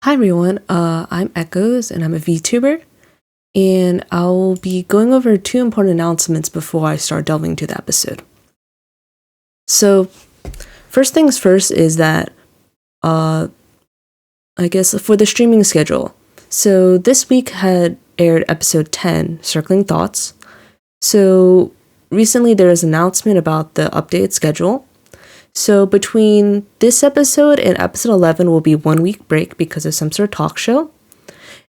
Hi everyone, I'm Echoes and I'm a Vtuber, and I'll be going over two important announcements before I start delving into the episode. So, first things first is that, I guess for the streaming schedule. So this week had aired episode 10, Circling Thoughts. So recently there was an announcement about the updated schedule. So between this episode and episode 11 will be 1 week break because of some sort of talk show.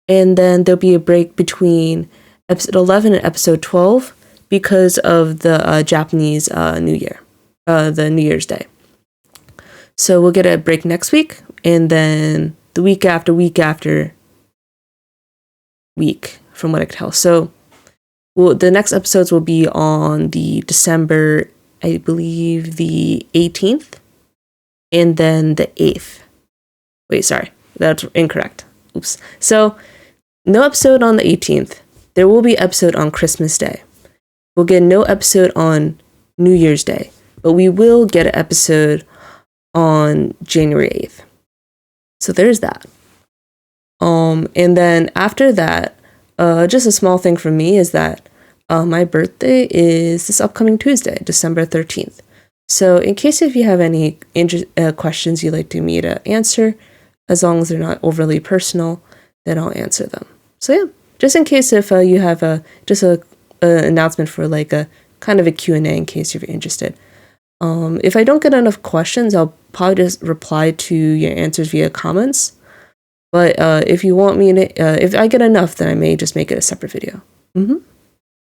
And then there'll be a break between episode 11 and episode 12 because of the Japanese New Year, the New Year's Day. So we'll get a break next week, and then the week after, from what I can tell. So the next episodes will be on the December, I believe, the 18th, and then the 8th. Wait, sorry, that's incorrect. Oops. So, no episode on the 18th. There will be episode on Christmas Day. We'll get no episode on New Year's Day, but we will get an episode on January 8th. So there's that. And then after that, just a small thing for me is that my birthday is this upcoming Tuesday, December 13th. So in case if you have any questions you'd like me to answer, as long as they're not overly personal, then I'll answer them. So yeah, just in case if you have a announcement for like a kind of a Q&A in case you're interested. If I don't get enough questions, I'll probably just reply to your answers via comments. But if you want me to, if I get enough, then I may just make it a separate video.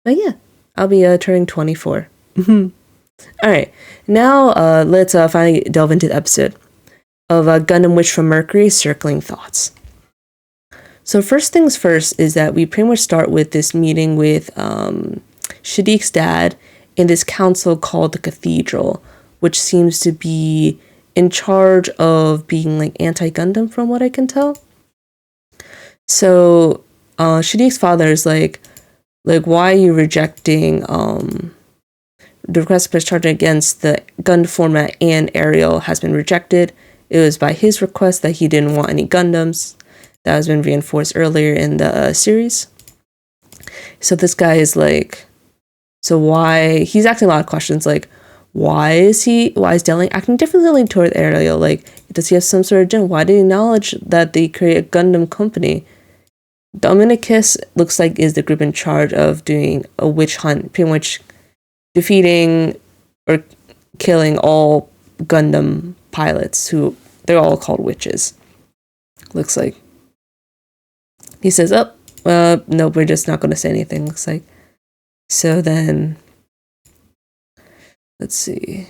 But yeah, I'll be turning 24. All right, now let's finally delve into the episode of Gundam Witch from Mercury, Circling Thoughts. So first things first is that we pretty much start with this meeting with Shadiq's dad in this council called the Cathedral, which seems to be in charge of being like anti-Gundam from what I can tell. So Shadiq's father is like, why are you rejecting the request to press charge against the Gundam format and Ariel has been rejected. It was by his request that he didn't want any Gundams. That has been reinforced earlier in the series. So this guy is like, so why, he's asking a lot of questions like, why is Delling acting differently toward Ariel? Like, does he have some sort of agenda? Why did he acknowledge that they create a Gundam company? Dominicus looks like is the group in charge of doing a witch hunt, pretty much defeating or killing all Gundam pilots who they're all called witches. Looks like. He says, no, we're just not going to say anything, looks like. So then, let's see.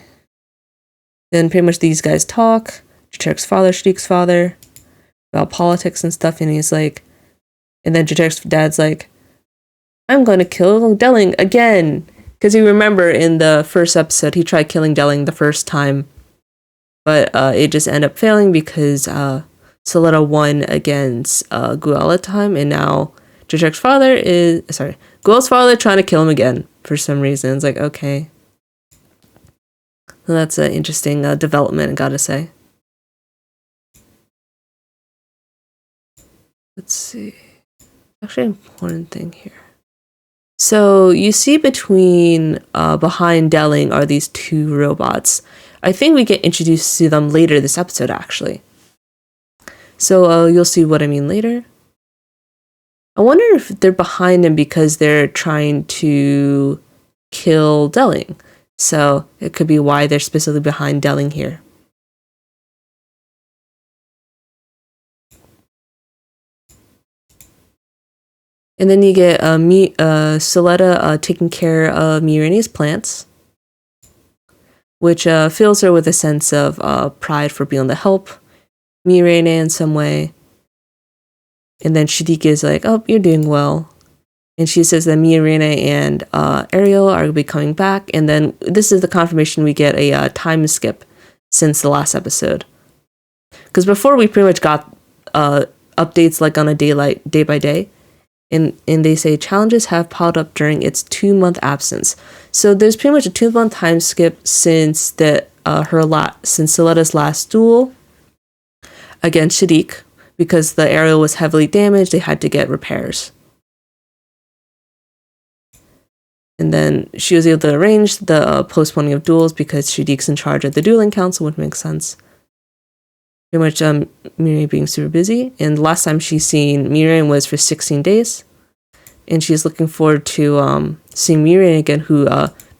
Then pretty much these guys talk. Shadiq's father, about politics and stuff, and he's like, and then Jatek's dad's like, I'm going to kill Delling again. Because you remember in the first episode, he tried killing Delling the first time, but it just ended up failing because Soletta won against Guel at the time, and now Jatek's father Guel's father trying to kill him again for some reason. It's like, okay. Well, that's an interesting development, I gotta say. Let's see. Actually, an important thing here. So you see behind Delling are these two robots. I think we get introduced to them later this episode, actually. So you'll see what I mean later. I wonder if they're behind him because they're trying to kill Delling. So it could be why they're specifically behind Delling here. And then you get Soletta taking care of Mirene's plants, which fills her with a sense of pride for being able to help Mirene in some way. And then Shadiq is like, oh, you're doing well. And she says that Mirene and Ariel are going to be coming back. And then this is the confirmation we get a time skip since the last episode. Because before we pretty much got updates like on a day by day. And they say challenges have piled up during its 2-month absence. So there's pretty much a 2-month time skip since since Soletta's last duel against Shadiq, because the area was heavily damaged. They had to get repairs. And then she was able to arrange the postponing of duels because Shadiq's in charge of the dueling council, which makes sense. Pretty much Miriam being super busy. And the last time she's seen Miriam was for 16 days. And she's looking forward to seeing Miriam again, who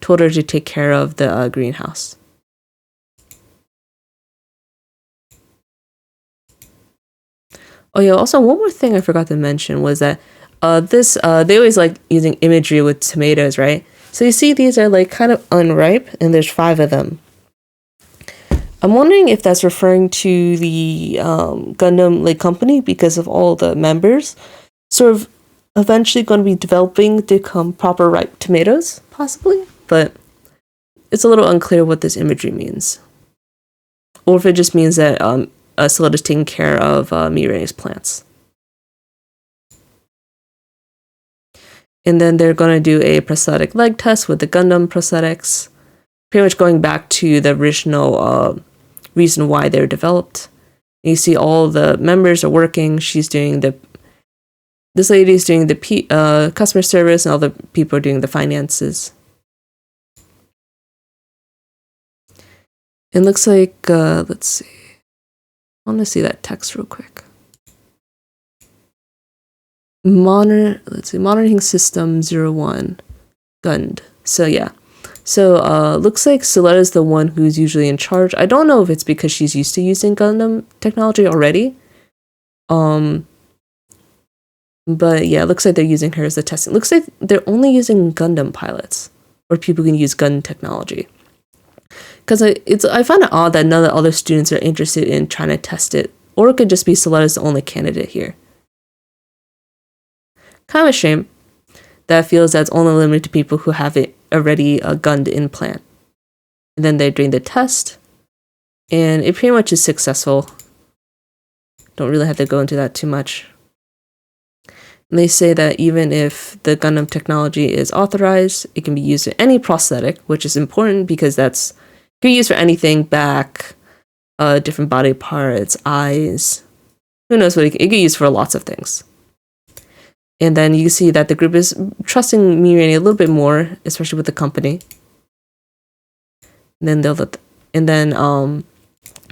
told her to take care of the greenhouse. Oh yeah, also one more thing I forgot to mention was that they always like using imagery with tomatoes, right? So you see these are like kind of unripe, and there's 5 of them. I'm wondering if that's referring to the Gundam like company, because of all the members sort of eventually going to be developing to become proper ripe tomatoes, possibly. But it's a little unclear what this imagery means, or if it just means that Solid is taking care of Mireille's plants. And then they're going to do a prosthetic leg test with the Gundam prosthetics, pretty much going back to the original reason why they're developed. And you see all the members are working. This lady is doing the customer service, and all the people are doing the finances. It looks like, let's see. I want to see that text real quick. Monitoring system 01 Gund. So yeah. So looks like Soletta's the one who's usually in charge. I don't know if it's because she's used to using Gundam technology already. But yeah, it looks like they're using her as the testing. Looks like they're only using Gundam pilots, or people who can use Gundam technology. Because I find it odd that none of the other students are interested in trying to test it. Or it could just be Soletta's the only candidate here. Kind of a shame that feels that's only limited to people who have it already a Gund implant. And then they're doing the test. And it pretty much is successful. Don't really have to go into that too much. And they say that even if the Gundam technology is authorized, it can be used in any prosthetic, which is important because that's can be used for anything, back, different body parts, eyes. Who knows what it can be used for lots of things. And then you see that the group is trusting Mirai a little bit more, especially with the company. And then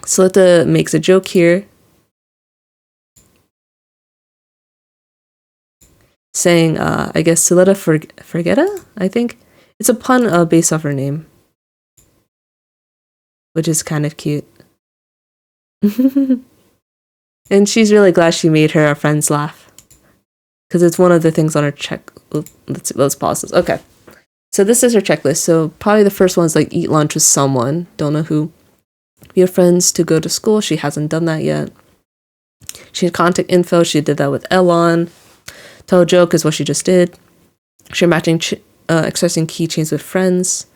Soletta makes a joke here, saying, I guess Soletta Forgetta, I think. It's a pun based off her name, which is kind of cute. And she's really glad she made her friends laugh, because it's one of the things on her check. Let's pause this. Okay. So this is her checklist. So probably the first one is like eat lunch with someone. Don't know who. Be your friends to go to school. She hasn't done that yet. She had contact info. She did that with Elon. Tell a joke is what she just did. She's matching accessing keychains with friends.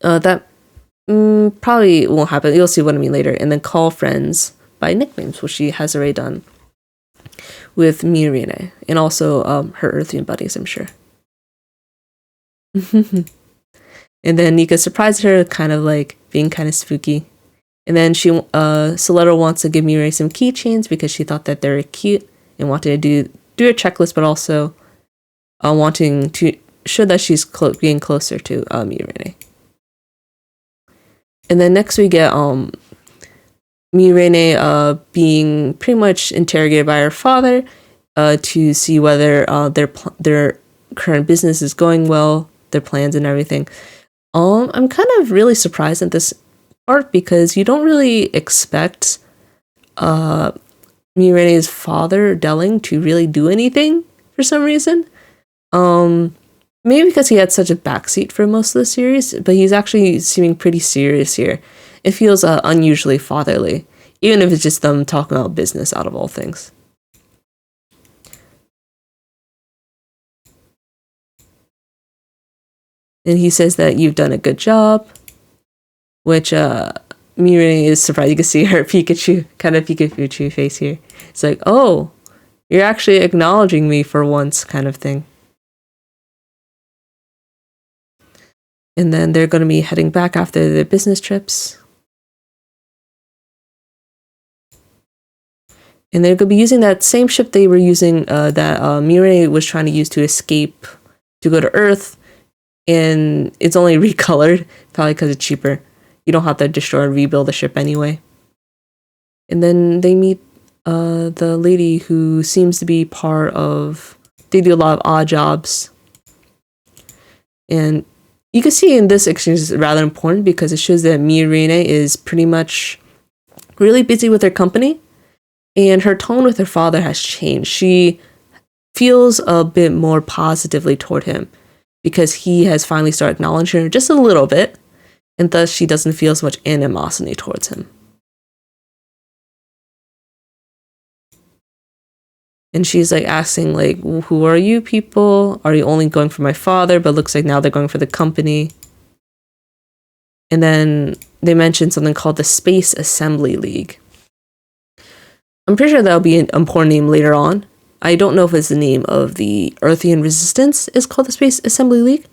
That probably won't happen. You'll see what I mean later. And then call friends by nicknames, which she has already done with Mirine and also her Earthian buddies, I'm sure. And then Nika surprised her, kind of like being kind of spooky. And then Soletta wants to give Mirine some keychains because she thought that they're cute and wanted to do a checklist, but also wanting to show that she's being closer to Mirine. And then next we get Mirene being pretty much interrogated by her father to see whether their current business is going well, their plans and everything. I'm kind of really surprised at this part because you don't really expect Mirene's father, Delling, to really do anything for some reason. Maybe because he had such a backseat for most of the series, but he's actually seeming pretty serious here. It feels unusually fatherly, even if it's just them talking about business out of all things. And he says that you've done a good job, which Mirene is surprised. You can see her Pikachu face here. It's like, oh, you're actually acknowledging me for once, kind of thing. And then they're going to be heading back after their business trips. And they're going to be using that same ship they were using, that Mirai was trying to use to escape to go to Earth. And it's only recolored, probably because it's cheaper. You don't have to destroy and rebuild the ship anyway. And then they meet the lady who seems to be part of... They do a lot of odd jobs. And you can see in this exchange is rather important because it shows that Mirai is pretty much really busy with her company. And her tone with her father has changed. She feels a bit more positively toward him because he has finally started acknowledging her just a little bit, and thus she doesn't feel so much animosity towards him. And she's like asking, like, who are you people? Are you only going for my father? But looks like now they're going for the company. And then they mentioned something called the Space Assembly League. I'm pretty sure that'll be an important name later on. I don't know if it's the name of the Earthian resistance is called the Space Assembly League,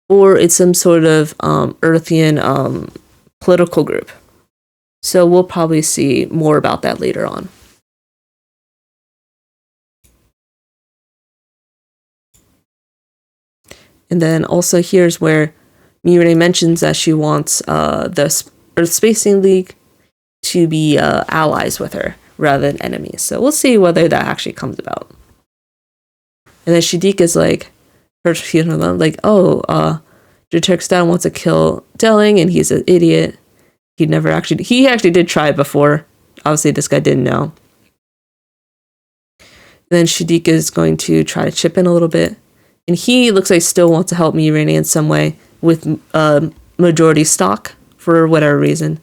or it's some sort of Earthian political group. So we'll probably see more about that later on. And then also here's where Mirai mentions that she wants the Earth Spacing League to be allies with her rather than enemies. So we'll see whether that actually comes about. And then Shidik is like, Turkestan wants to kill Delling, and he's an idiot. He actually did try it before. Obviously, this guy didn't know. And then Shidik is going to try to chip in a little bit. And he looks like still wants to help Mirai in some way with majority stock for whatever reason.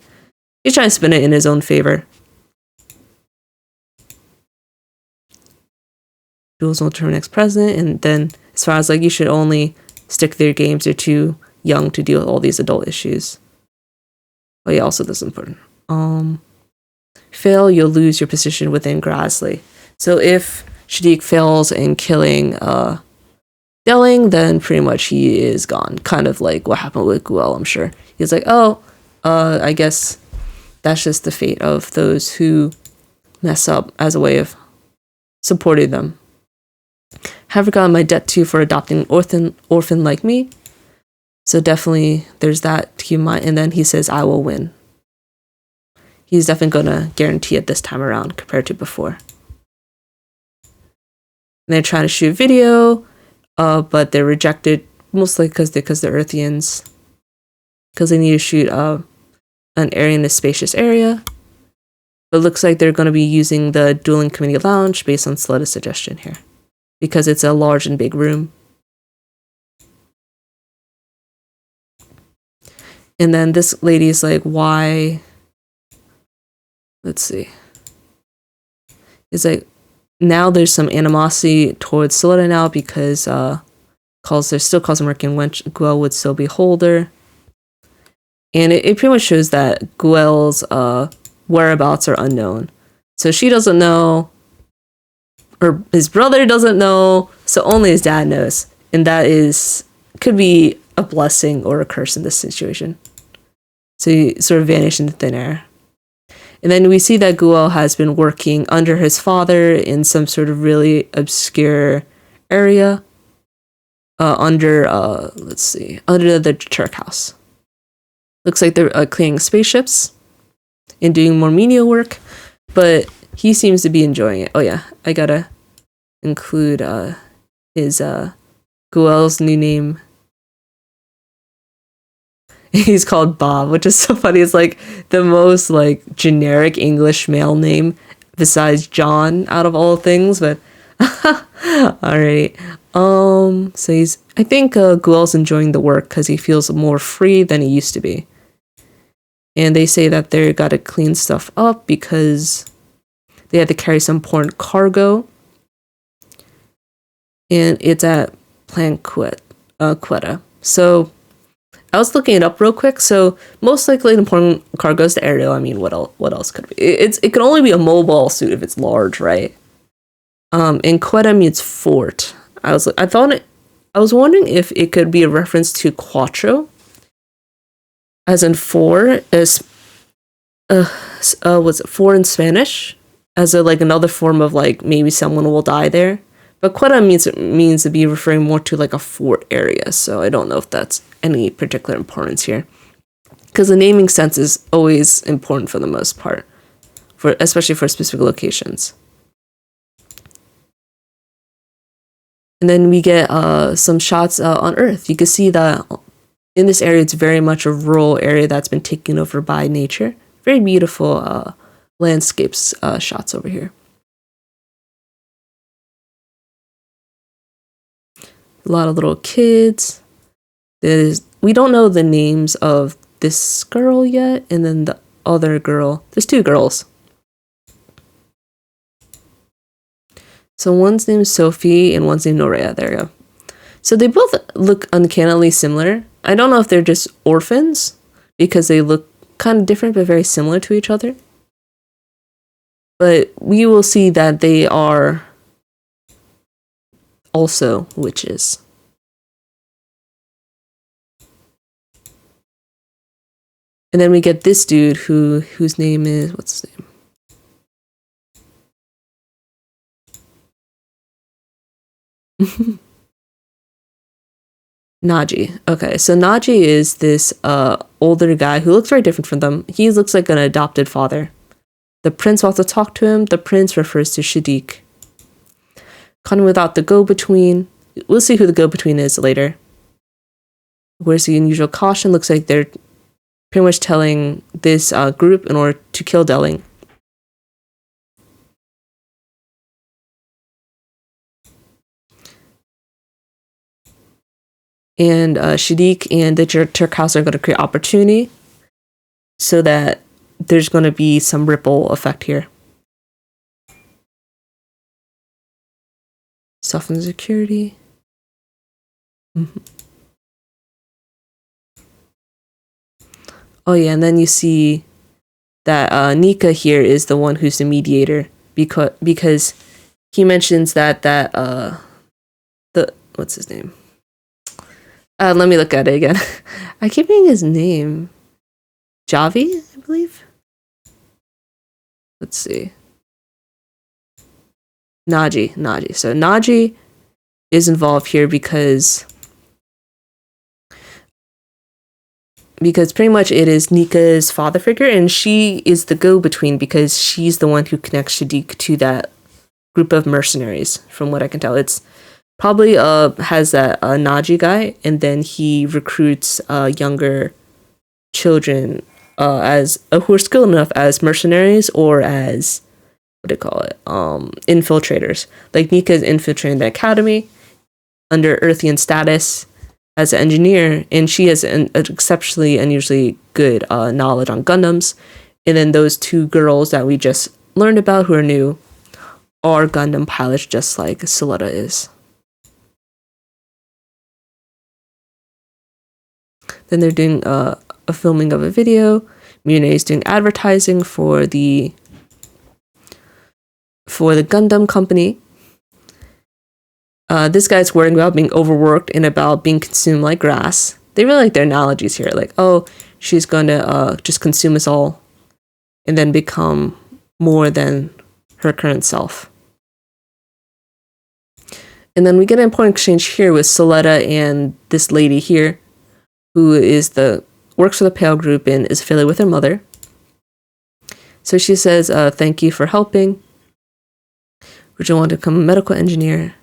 He's trying to spin it in his own favor. Jules will turn next president, and then as far as like you should only stick to your games, you're too young to deal with all these adult issues. But yeah, also this is important. Fail, you'll lose your position within Grassley. So if Shidik fails in killing Delling, then pretty much he is gone. Kind of like what happened with Guel, I'm sure. He's like, I guess that's just the fate of those who mess up as a way of supporting them. Have forgotten my debt to for adopting an orphan like me. So definitely there's that to keep in mind. And then he says, I will win. He's definitely going to guarantee it this time around compared to before. And they're trying to shoot video, but they're rejected mostly because they're Earthians. Because they need to shoot an area in a spacious area. But it looks like they're going to be using the dueling committee lounge based on Seletta's suggestion here. Because it's a large and big room. And then this lady's like, why? Let's see. It's like, now there's some animosity towards Soletta now because still calls him Mercury when Guel would still be holder. And it pretty much shows that Guel's whereabouts are unknown. So she doesn't know, or his brother doesn't know, so only his dad knows. And that could be a blessing or a curse in this situation. So he sort of vanished into thin air. And then we see that Guel has been working under his father in some sort of really obscure area under the Turk house. Looks like they're cleaning spaceships and doing more menial work, but he seems to be enjoying it. Oh yeah, I gotta include his Guel's new name. He's called Bob, which is so funny. It's like the most like generic English male name besides John out of all things, but alright. So I think Guel's enjoying the work because he feels more free than he used to be. And they say that they gotta clean stuff up because they had to carry some important cargo. And it's at Quetta. So I was looking it up real quick. So most likely an important cargo is the Ariel. I mean, what else could it be? It can only be a mobile suit if it's large, right? And Quetta means fort. I was wondering if it could be a reference to Cuatro, as in four, as what's it, four in Spanish? as a like another form of like maybe someone will die there. But Quetta means to be referring more to like a fort area, so I don't know if that's any particular importance here. Because the naming sense is always important for the most part, for especially for specific locations. And then we get some shots on Earth. You can see that in this area, it's very much a rural area that's been taken over by nature. Very beautiful landscapes shots over here. A lot of little kids. We don't know the names of this girl yet, and then the other girl. There's two girls. So one's named Sophie and one's named Norea. There you go. So they both look uncannily similar. I don't know if they're just orphans because they look kind of different but very similar to each other. But we will see that they are also witches. And then we get this dude whose name is, what's his name? Naji. Okay, so Naji is this older guy who looks very different from them. He looks like an adopted father. The prince wants to talk to him. The prince refers to Shadiq. Kind of without the go-between. We'll see who the go-between is later. Where's the unusual caution? Looks like they're pretty much telling this group in order to kill Delling. And Shadiq and the Turk House are going to create opportunity so that there's going to be some ripple effect here. Soften security. Oh yeah, and then you see that Nika here is the one who's the mediator because he mentions that the what's his name? Let me look at it again. I keep reading his name. Javi, I believe. Let's see. Naji. So Naji is involved here because pretty much it is Nika's father figure, and she is the go-between because she's the one who connects Shadiq to that group of mercenaries, from what I can tell. It's probably has that Naji guy, and then he recruits younger children who are skilled enough as mercenaries or as infiltrators. Like Nika is infiltrating the academy under Earthian status as an engineer, and she has an exceptionally unusually good knowledge on Gundams. And then those two girls that we just learned about who are new are Gundam pilots, just like Soletta is. Then they're doing a filming of a video. Mune is doing advertising for the Gundam company. This guy's worrying about being overworked and about being consumed like grass. They really like their analogies here. Like, oh, she's going to just consume us all and then become more than her current self. And then we get an important exchange here with Soletta and this lady here, who works for the Pale Group and is affiliated with her mother. So she says, thank you for helping. Richard wanted to become a medical engineer.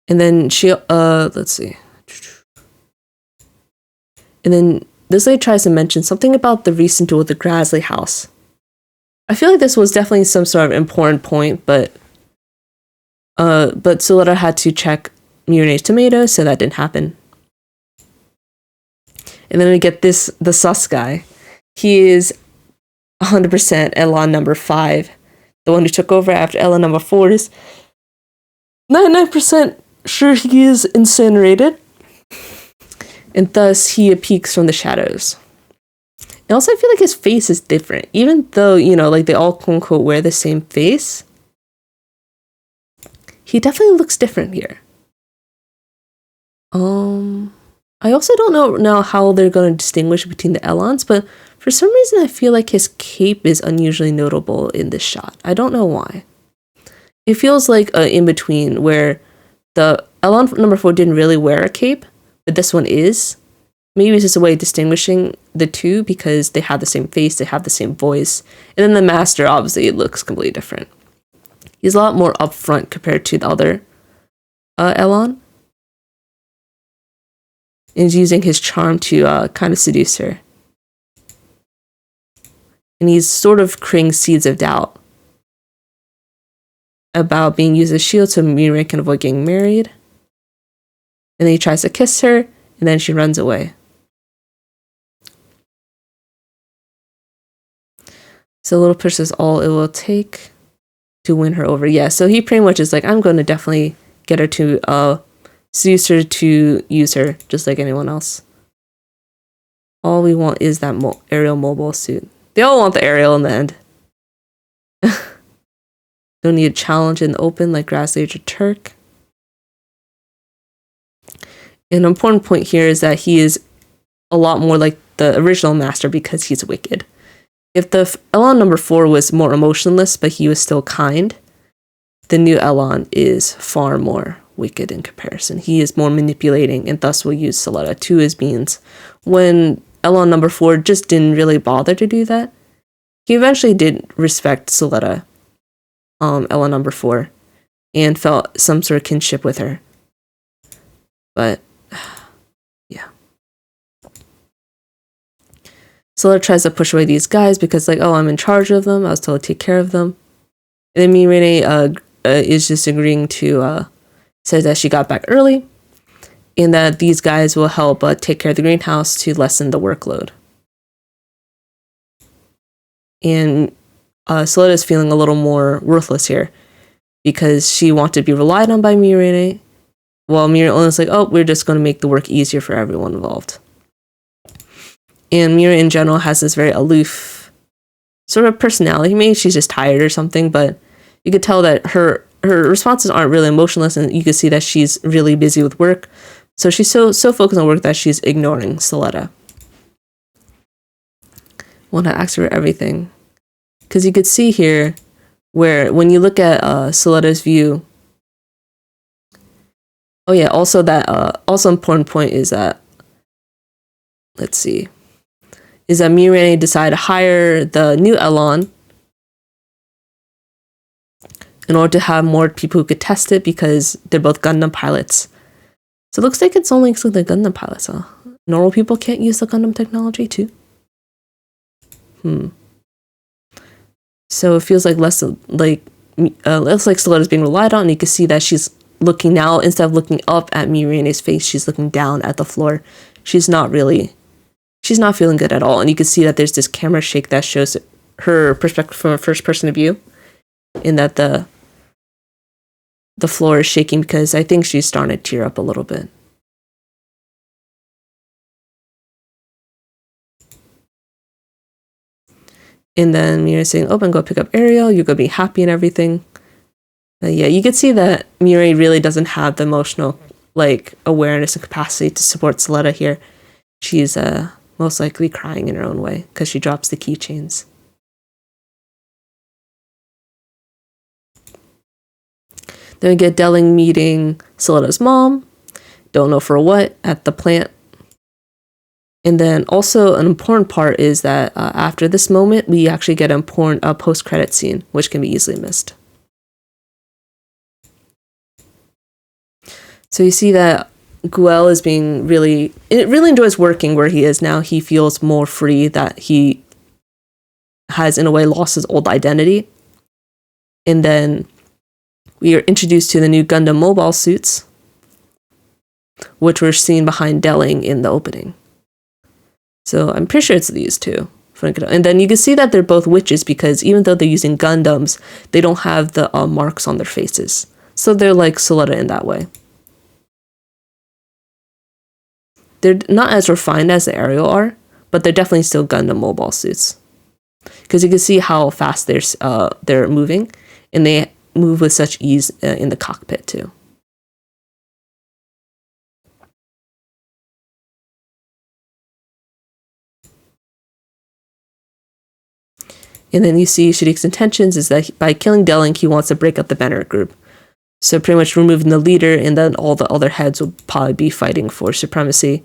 And then she, let's see. And then this lady tries to mention something about the recent duel with the Grasley house. I feel like this was definitely some sort of important point, but Soletta had to check Mune's tomatoes, so that didn't happen. And then we get the sus guy. He is 100% Elan Number 5, the one who took over after Elan Number 4 is 99% sure he is incinerated, and thus he peeks from the shadows. And also, I feel like his face is different, even though, like they all quote unquote wear the same face. He definitely looks different here. I I also don't know now how they're going to distinguish between the Elons, but for some reason I feel like his cape is unusually notable in this shot. I don't know why. It feels like in between where the Elan number 4 didn't really wear a cape, but this one is. Maybe it's just a way of distinguishing the two because they have the same face, they have the same voice. And then the Master, obviously, it looks completely different. He's a lot more upfront compared to the other Elon. And he's using his charm to kind of seduce her. And he's sort of creating seeds of doubt about being used as a shield so Mirai can avoid getting married. And then he tries to kiss her, and then she runs away. So Little Push is all it will take to win her over. Yeah, so he pretty much is like, I'm going to definitely get her to seduce her to use her, just like anyone else. All we want is that aerial mobile suit. They all want the aerial in the end. Don't need a challenge in the open like Grass Age or Turk. An important point here is that he is a lot more like the original Master because he's wicked. If the Elan number 4 was more emotionless, but he was still kind, the new Elan is far more wicked in comparison. He is more manipulating and thus will use Suletta to his means. When Elan number 4 just didn't really bother to do that, he eventually did respect Suletta, Elan number 4, and felt some sort of kinship with her. But, yeah. Suletta tries to push away these guys because, like, oh, I'm in charge of them. I was told to take care of them. And then Mirai is just agreeing to, says that she got back early and that these guys will help take care of the greenhouse to lessen the workload. And Suletta is feeling a little more worthless here because she wanted to be relied on by Mirai, while Mirai is like, oh, we're just going to make the work easier for everyone involved. And Mirai in general has this very aloof sort of personality. Maybe she's just tired or something, but you could tell that her responses aren't really emotionless, and you can see that she's really busy with work. So she's so focused on work that she's ignoring Suletta. Want to ask her everything. Because you could see here where when you look at Suletta's view. Oh yeah, also that also important point is that, let's see, is that Mirai decided to hire the new Elon in order to have more people who could test it because they're both Gundam pilots. So it looks like it's only exclusively Gundam pilots, huh? Normal people can't use the Gundam technology too? So it feels like less like Suletta's being relied on, and you can see that she's looking now, instead of looking up at Mirai's face, she's looking down at the floor. She's not feeling good at all, and you can see that there's this camera shake that shows her perspective from a first person view, in that the floor is shaking because I think she's starting to tear up a little bit. And then Mirai's saying, oh, I'm going to pick up Ariel, you're going to be happy and everything. Yeah, you can see that Mirai really doesn't have the emotional, like, awareness and capacity to support Suletta here. She's most likely crying in her own way because she drops the keychains. Then we get Delling meeting Suletta's mom, don't know for what, at the plant. And then also an important part is that after this moment, we actually get an important post-credit scene, which can be easily missed. So you see that Guel is really enjoys working where he is now. He feels more free, that he has in a way lost his old identity. And then we are introduced to the new Gundam mobile suits, which were seen behind Delling in the opening. So I'm pretty sure it's these two. And then you can see that they're both witches because even though they're using Gundams, they don't have the marks on their faces. So they're like Suletta in that way. They're not as refined as the Ariel are, but they're definitely still Gundam mobile suits. Because you can see how fast they're moving, and they move with such ease in the cockpit too. And then you see Shadik's intentions is that by killing Delink, he wants to break up the Banner group. So pretty much removing the leader, and then all the other heads will probably be fighting for supremacy.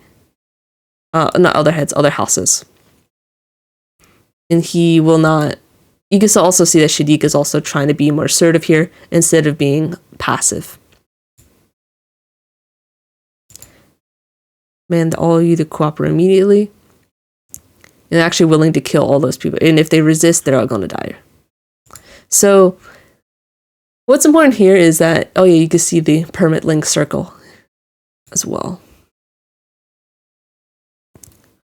Not other heads, other houses. And he will not... You can also see that Shadik is also trying to be more assertive here instead of being passive. Demand all of you to cooperate immediately. And actually willing to kill all those people. And if they resist, they're all going to die. So, what's important here is that, oh yeah, you can see the permit link circle as well.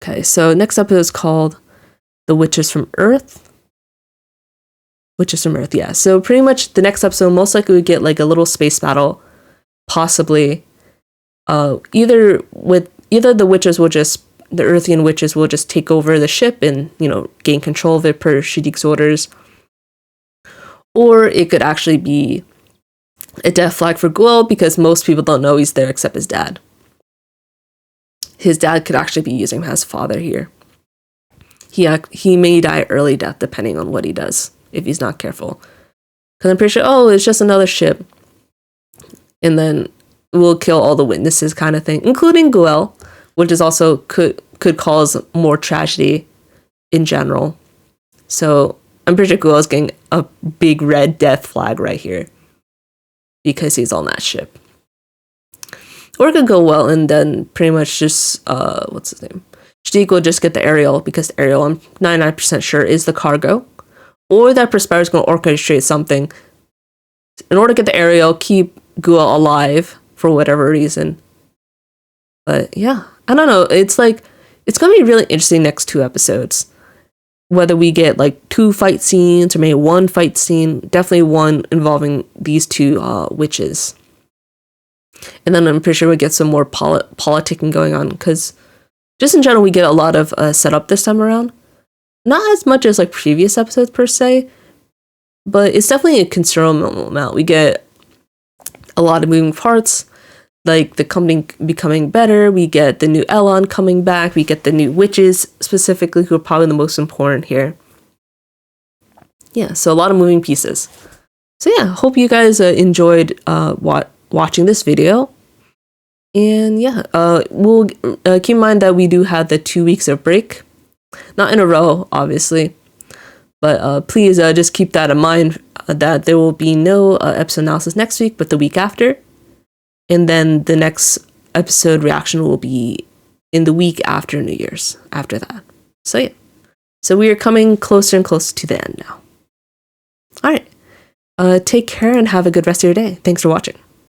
Okay, so next up is called The Witches from Earth. Witches from Earth, yeah. So pretty much the next episode, most likely we get like a little space battle. Possibly. Either the witches will just... The Earthian witches will just take over the ship and, you know, gain control of it per Shadik's orders. Or it could actually be a death flag for Guel because most people don't know he's there except his dad. His dad could actually be using him as father here. He may die early death depending on what he does if he's not careful. Because I'm pretty sure, oh, it's just another ship. And then we'll kill all the witnesses kind of thing, including Guel, which is also could cause more tragedy in general. So I'm pretty sure Guel is getting a big red death flag right here because he's on that ship. Or it could go well and then pretty much just what's his name? Shadik will just get the Ariel because the Ariel, I'm 99% sure, is the cargo. Or that Perspire is going to orchestrate something in order to get the Ariel, keep Guel alive for whatever reason. But yeah, I don't know. It's like, it's going to be really interesting next 2 episodes. Whether we get like 2 fight scenes or maybe 1 fight scene, definitely one involving these 2 witches. And then I'm pretty sure we get some more politicking going on because just in general, we get a lot of setup this time around. Not as much as like previous episodes per se, but it's definitely a considerable amount. We get a lot of moving parts, like the company becoming better. We get the new Elon coming back. We get the new witches specifically, who are probably the most important here. Yeah, so a lot of moving pieces. So yeah, hope you guys enjoyed watching this video. And yeah, we'll keep in mind that we do have the 2 weeks of break. Not in a row, obviously. But please just keep that in mind, that there will be no episode analysis next week, but the week after. And then the next episode reaction will be in the week after New Year's, after that. So yeah. So we are coming closer and closer to the end now. All right. Take care and have a good rest of your day. Thanks for watching.